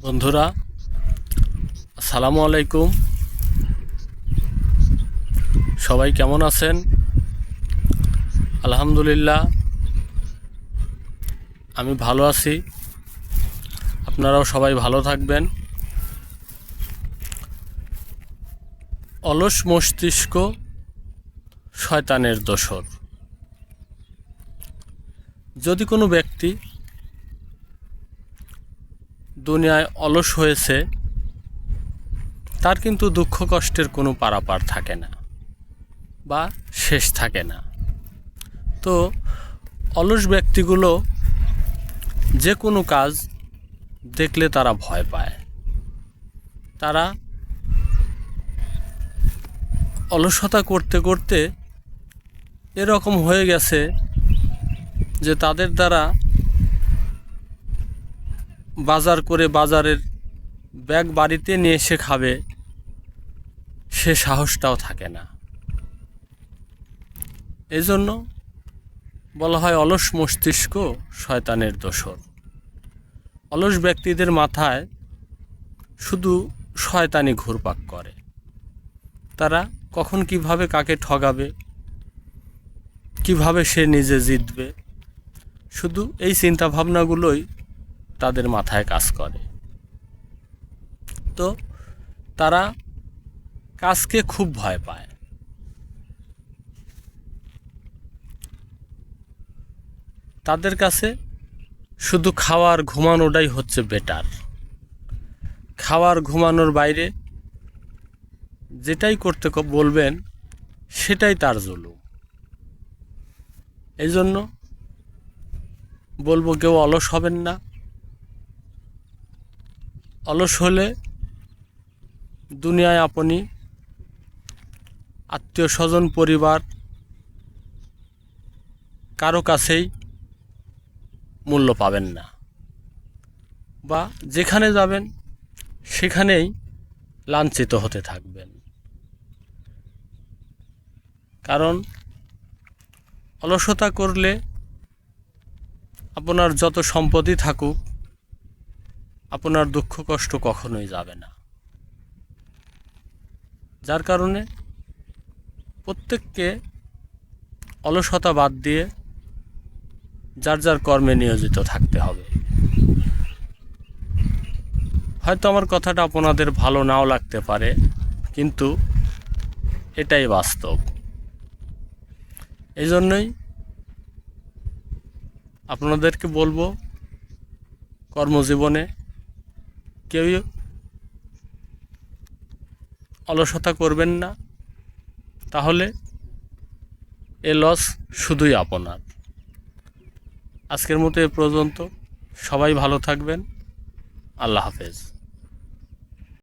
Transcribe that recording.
বন্ধুরা, আসসালামু আলাইকুম। সবাই কেমন আছেন? আলহামদুলিল্লাহ, আমি ভালো আছি। আপনারাও সবাই ভালো থাকবেন। অলস মস্তিষ্ক শয়তানের দোসর। যদি কোনো ব্যক্তি দুনিয়ায় অলস হয়েছে, তার কিন্তু দুঃখ কষ্টের কোনো পারাপার থাকে না বা শেষ থাকে না। তো অলস ব্যক্তিগুলো যে কোনো কাজ দেখলে তারা ভয় পায়। তারা অলসতা করতে করতে এরকম হয়ে গেছে যে তাদের দ্বারা বাজার করে বাজারের ব্যাগ বাড়িতে নিয়ে এসে খাবে সে সাহসটাও থাকে না। এজন্য বলা হয় অলস মস্তিষ্ক শয়তানের দোসর। অলস ব্যক্তিদের মাথায় শুধু শয়তানি ঘুরপাক করে। তারা কখন কিভাবে কাকে ঠগাবে, কিভাবে সে নিজে জিতবে, শুধু এই চিন্তা ভাবনাগুলোই তাদের মাথায় কাজ করে। তো তারা কাজকে খুব ভয় পায়। তাদের কাছে শুধু খাওয়ার ঘুমানোটাই হচ্ছে বেটার। খাওয়ার ঘুমানোর বাইরে যেটাই করতে বলবেন সেটাই তার জুলুম। এই জন্য বলবো, কেউ অলস হবেন না। অলস হলে দুনিয়ায় আপনি আত্মীয় স্বজন পরিবার কারো কাছেই মূল্য পাবেন না, বা যেখানে যাবেন সেখানেই লাঞ্ছিত হতে থাকবেন। কারণ অলসতা করলে আপনার যত সম্পদই থাকুক, আপনার দুঃখ কষ্ট কখনোই যাবে না। যার কারণে প্রত্যেককে অলসতা বাদ দিয়ে যার যার কর্মে নিয়োজিত থাকতে হবে। হয়তো আমার কথাটা আপনাদের ভালো নাও লাগতে পারে, কিন্তু এটাই বাস্তব। এই জন্যই আপনাদেরকে বলবো, কর্মজীবনে কেউই অলসতা করবেন না, তাহলে এ লস শুধুই আপনার। আজকের মতো এ পর্যন্ত। সবাই ভালো থাকবেন। আল্লাহ হাফেজ।